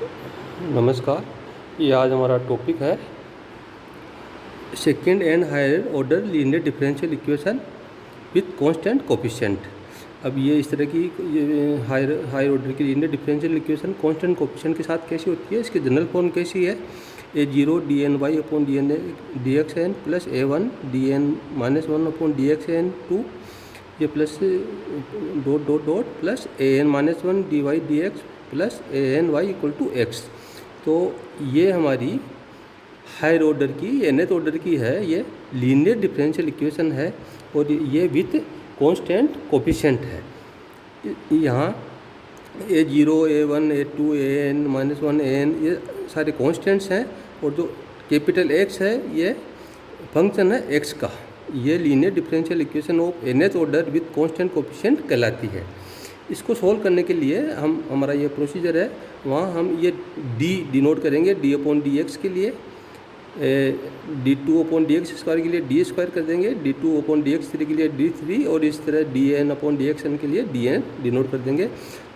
नमस्कार। ये आज हमारा टॉपिक है second and higher order linear differential equation with constant coefficient. अब ये इस तरह की हायर ऑर्डर की linear differential equation constant coefficient के साथ कैसी होती है, इसकी जनरल फॉर्म कैसी है, a0 dny upon dxn plus a1 dn minus 1 upon dxn2 ये plus dot dot dot plus an minus 1 dy dx plus an y equal to x। तो ये हमारी हायर ऑर्डर की nth ऑर्डर की है, ये लीनियर डिफरेंशियल इक्वेशन है और ये विथ कांस्टेंट कोफिशिएंट है। यहाँ a0 a1 a2 an minus 1 an ये सारे कांस्टेंट्स हैं और जो कैपिटल x है ये फंक्शन है x का। ये linear differential equation of nth order with constant coefficient कहलाती है। इसको सोल्व करने के लिए हमारा ये प्रोसीजर है, वहाँ हम ये d डिनोट करेंगे d अपॉन डी एक्स के लिए, d2 upon D x square के लिए d स्क्वायर कर देंगे, d2 upon D x three के लिए d3 और इस तरह dn upon D X N के लिए dn डिनोट कर देंगे।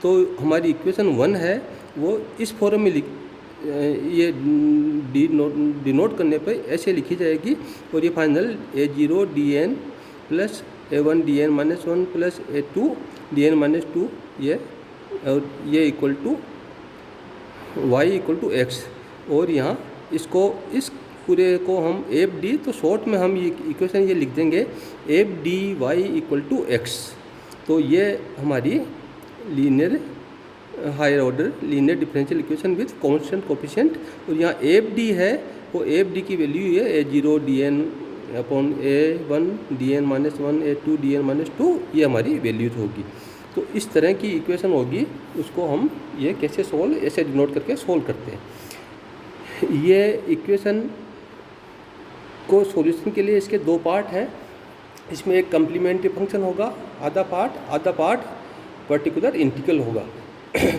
तो हमारी इक्वेशन 1 है वो इस फॉर्म में ये डिनोट करने पर ऐसे लिखी जाएगी और ये final a0 dn plus a1 dn minus 1 plus a2 dn minus 2 ये equal to y equal to x। और यहाँ इसको इस पूरे को हम एफ डी, तो शॉर्ट में हम ये इक्वेशन ये लिख देंगे F D Y equal to X. तो ये हमारी linear higher order linear differential equation with constant coefficient. और यहाँ एफ डी है वो एफ डी की वैल्यू है a0 dn upon a1 dn minus 1 a2 dn minus 2 ये हमारी वैल्यू होगी। तो इस तरह की इक्वेशन होगी, उसको हम ये कैसे सोल्व ऐसे डिनोट करके सोल्व करते हैं। ये इक्वेशन को सॉल्यूशन के लिए इसके दो पार्ट हैं। इसमें एक कम्प्लीमेंट्री फंक्शन होगा आधा पार्ट पर्टिकुलर इंटीग्रल होगा।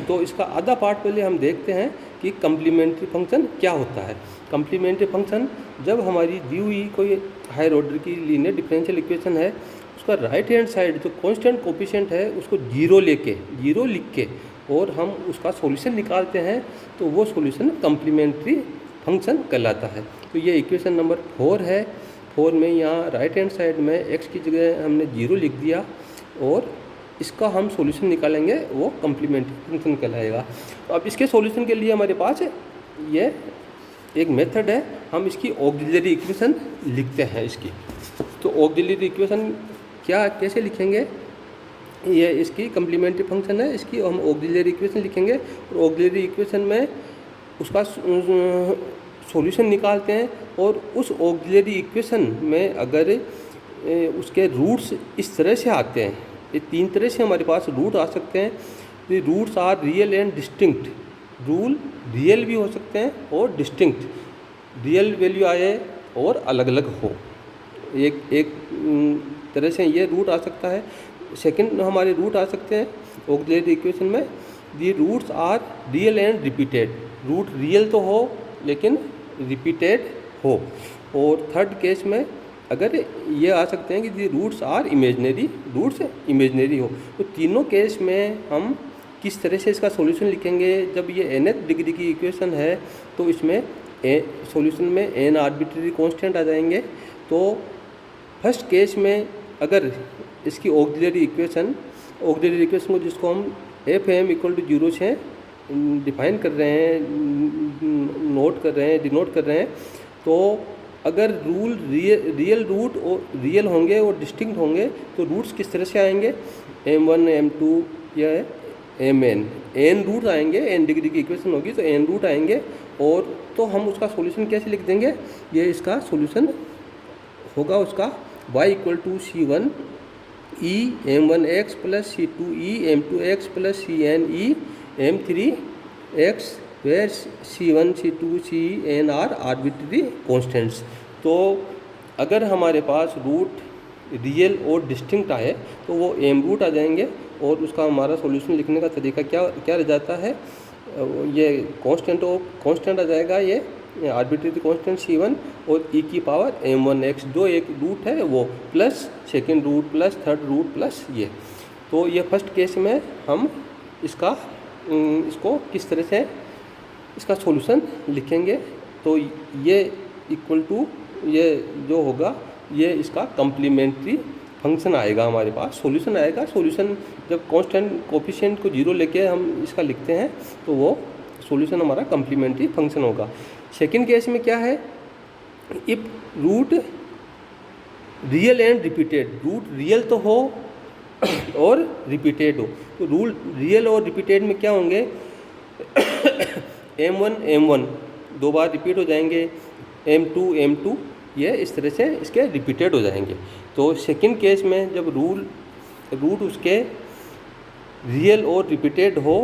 तो इसका आधा पार्ट पहले हम देखते हैं कि कम्प्लीमेंट्री फंक्शन क्या होता है। कम्प्लीमेंट्री फंक्शन जब हमारी दी हुई कोई हायर ऑर्डर की लीनियर डिफरेंशियल इक्वेशन है, उसका राइट हैंड साइड जो कांस्टेंट कोफिशिएंट है उसको जीरो लिख के और हम उसका सॉल्यूशन निकालते हैं, तो वो सॉल्यूशन कम्प्लीमेंट्री फंक्शन कहलाता है। तो ये इक्वेशन नंबर 4 है। 4 में यहाँ राइट हैंड साइड में x की जगह हमने 0 लिख दिया और इसका हम सॉल्यूशन निकालेंगे, वो कम्प्लीमेंट्री फंक्शन कहलाएगा। तो अब इसके सॉल्यूशन के लिए हमारे पास ये एक मेथड है, हम इसकी ऑक्सिलरी इक्वेशन लिखते हैं इसकी। तो ऑक्सिलरी इक्वेशन कैसे लिखेंगे, ये इसकी कम्प्लीमेंट्री फंक्शन है, इसकी हम ऑक्सिलरी इक्वेशन लिखेंगे और ऑक्सिलरी इक्वेशन में उसका सॉल्यूशन निकालते हैं। और उस ऑक्सिलरी इक्वेशन में अगर उसके रूट्स इस तरह से आते हैं, ये 3 तरह से हमारे पास रूट आ सकते हैं। The roots are real and distinct. Root real भी हो सकते हैं और डिस्टिंक्ट, रियल वैल्यू आए और अलग अलग हो। एक तरह से ये रूट आ सकता है। सेकंड हमारे रूट आ सकते हैं ऑक्सिलरी इक्वेशन में, the roots are real and repeated. Root real तो हो लेकिन रिपीटेड हो। और थर्ड केस में अगर ये आ सकते हैं कि दी रूट्स आर इमेजनरी हो। तो तीनों केस में हम किस तरह से इसका सॉल्यूशन लिखेंगे, जब ये nth डिग्री की इक्वेशन है तो इसमें सॉल्यूशन में n आर्बिट्रेरी कांस्टेंट आ जाएंगे। तो फर्स्ट केस में अगर इसकी ऑक्सिलरी इक्वेशन को जिसको हम एफ एम इक्वल टू 0 से डिफाइन कर रहे हैं, डिनोट कर रहे हैं, तो अगर रूल रियल रूट और रियल होंगे और डिस्टिंक्ट होंगे तो रूट्स किस तरह से आएंगे, m1 m2 या mn n रूट आएंगे। n डिग्री की इक्वेशन होगी तो n रूट आएंगे। और तो हम उसका सॉल्यूशन कैसे लिख देंगे, ये इसका सॉल्यूशन होगा उसका y equal to c1 e m1x plus c2 e m2x plus cn e m3x where c1 c2 cn are arbitrary constants. तो अगर हमारे पास रूट रियल और डिस्टिंक्ट आए तो वो एम रूट आ जाएंगे और उसका हमारा सॉल्यूशन लिखने का तरीका क्या रह जाता है, ये कांस्टेंट आ जाएगा, ये आर्बिट्रेरी कांस्टेंट c1 और e की पावर m1x जो एक रूट है वो plus second root plus third root plus ये। तो ये फर्स्ट केस में हम इसको किस तरह से इसका सॉल्यूशन लिखेंगे तो ये इक्वल टू ये जो होगा ये इसका कम्प्लीमेंट्री फंक्शन आएगा हमारे पास, सॉल्यूशन आएगा। सॉल्यूशन जब कांस्टेंट कोफिशिएंट को 0 लेके हम इसका लिखते हैं तो वो सॉल्यूशन हमारा कम्प्लीमेंट्री फंक्शन होगा। सेकंड केस में क्या है, if root real and repeated, root real तो हो और रिपीटेड हो, तो रूल रियल और रिपीटेड में क्या होंगे m1 दो बार रिपीट हो जाएंगे, m2 ये इस तरह से इसके रिपीटेड हो जाएंगे। तो सेकंड केस में जब रूट उसके रियल और रिपीटेड हो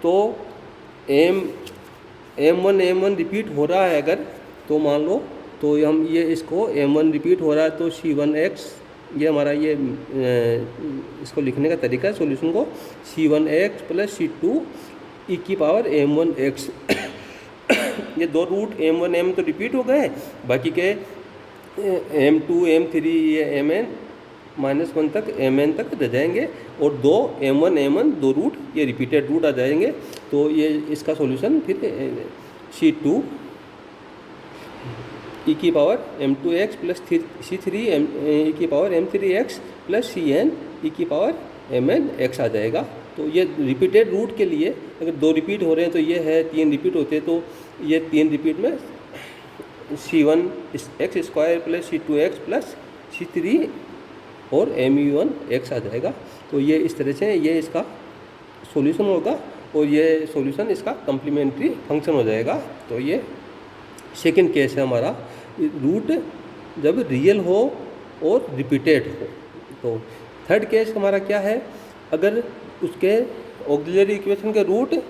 तो m1 रिपीट हो रहा है अगर, तो मान लो तो हम ये इसको m1 रिपीट हो रहा है तो c1x, ये हमारा ये इसको लिखने का तरीका है सॉल्यूशन को, c1x प्लस c2 e की पावर m1x ये दो रूट m1 तो रिपीट हो गए, बाकी के m2 m3 ये mn-1 तक mn तक रह जाएंगे और दो m1 दो रूट ये रिपीटेड रूट आ जाएंगे। तो ये इसका सॉल्यूशन फिर c2 e की power m2x plus c3 e की power m3x plus cn e की पावर mnx आ जाएगा। तो ये रिपीटेड रूट के लिए अगर दो रिपीट हो रहे हैं तो ये है, तीन रिपीट होते हैं तो ये तीन रिपीट में c1x square plus c2x plus c3 और m1x आ जाएगा। तो ये इस तरह से ये इसका सॉल्यूशन होगा और ये सॉल्यूशन इसका कम्प्लीमेंट्री फंक्शन हो जाएगा। तो ये सेकंड केस है हमारा, रूट जब रियल हो और रिपीटेड हो। तो थर्ड केस हमारा क्या है, अगर उसके ऑक्सिलरी इक्वेशन के रूट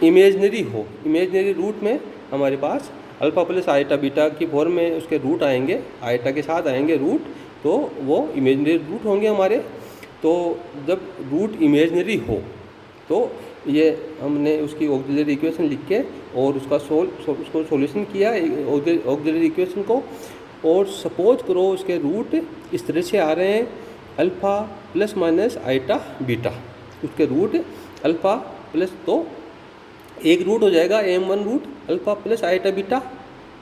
इमेजनरी हो, इमेजनरी रूट में हमारे पास अल्फ़ा प्लस आइटा बीटा की फॉर्म में उसके रूट आएंगे, आइटा के साथ आएंगे रूट, तो वो इमेजनरी रूट होंगे हमारे। तो जब रूट इमेजनरी हो तो ये हमने उसकी ऑक्सिलरी इक्वेशन लिख के और उसका उसको सॉल्यूशन किया ऑक्सिलरी इक्वेशन को, और सपोज करो उसके रूट इस तरह से आ रहे हैं alpha plus minus iota beta, उसके रूट अल्फ़ा प्लस, तो एक रूट हो जाएगा m1 root alpha plus iota beta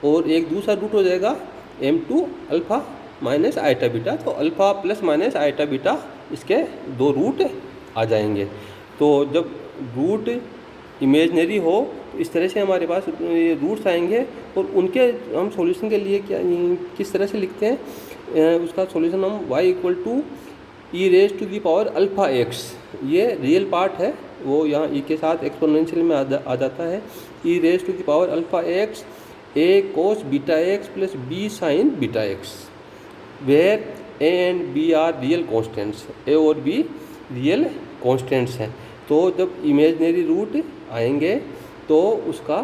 और एक दूसरा रूट हो जाएगा m2 alpha minus iota beta. तो alpha plus minus iota beta इसके दो रूट आ जाएंगे। तो जब रूट इमेजनरी हो तो इस तरह से हमारे पास ये रूट्स आएंगे और उनके हम सॉल्यूशन के लिए क्या किस तरह से लिखते हैं, उसका सॉल्यूशन हम y equal to e raise to the power alpha x, ये रियल पार्ट है वो यहाँ ई के साथ एक्सपोनेंशियल में आ जाता है, e raise to the power alpha x A cos beta x plus B sine beta x, where A and B are real constants, A और बी रियल कॉन्स्टेंट्स हैं। तो जब इमेजनरी रूट आएंगे तो उसका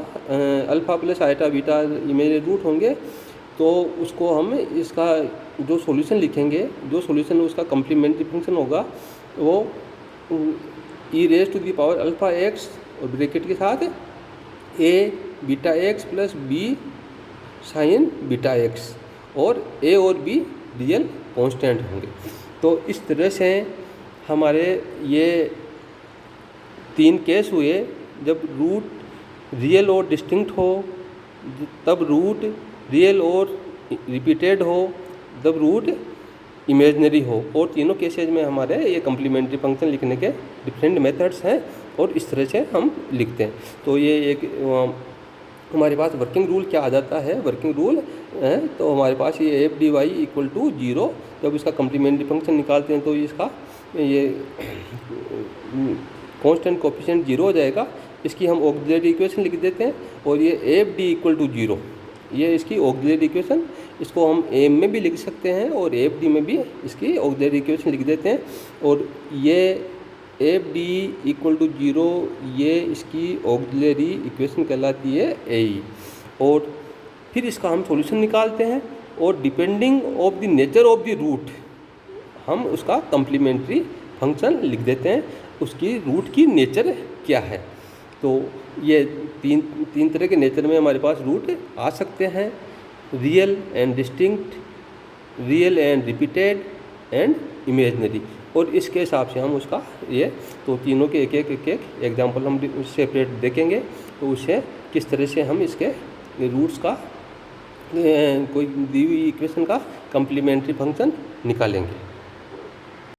alpha plus iota beta imaginary root होंगे, तो उसको हम इसका जो सॉल्यूशन लिखेंगे, जो सॉल्यूशन उसका कम्प्लीमेंट्री फंक्शन होगा वो e raise to the power alpha x और ब्रैकेट के साथ A beta x plus B sine beta x, और ए और बी रियल कांस्टेंट होंगे। तो इस तरह से हमारे ये तीन केस हुए, जब रूट रियल और डिस्टिंक्ट हो, तब रूट रियल और रिपीटेड हो, तब रूट इमेजनरी हो, और तीनों केसेज में हमारे ये कम्प्लीमेंट्री फंक्शन लिखने के डिफरेंट मेथड्स हैं और इस तरह से हम लिखते हैं। तो ये एक हमारे पास वर्किंग रूल क्या आ जाता है, वर्किंग रूल है तो हमारे पास ये f D Y equal to 0, जब इसका कम्प्लीमेंट्री फंक्शन निकालते हैं तो इसका ये कांस्टेंट कोफिशिएंट 0 हो जाएगा, इसकी हम ऑक्सिलरी इक्वेशन लिख देते हैं, और ये एफ डी इक्वल टू 0 ये इसकी ऑक्सिलरी इक्वेशन, इसको हम एम में भी लिख सकते हैं और एफ डी में भी इसकी ऑक्सिलरी इक्वेशन लिख देते हैं, और ये एफ डी इक्वल टू 0 ये इसकी ऑक्सिलरी इक्वेशन कहलाती है ए, और फिर इसका हम सॉल्यूशन निकालते हैं और depending of the nature of the root हम उसका कम्प्लीमेंट्री फंक्शन लिख देते हैं, उसकी रूट की नेचर क्या है। तो ये तीन तरह के नेचर में हमारे पास रूट आ सकते हैं, real and distinct, real and repeated and imaginary, और इसके हिसाब से हम उसका ये तो तीनों के एक एक एग्जाम्पल हम सेपरेट देखेंगे, तो उससे किस तरह से हम इसके रूट्स का कोई दी हुई इक्वेशन का कम्प्लीमेंट्री फंक्शन निकालेंगे।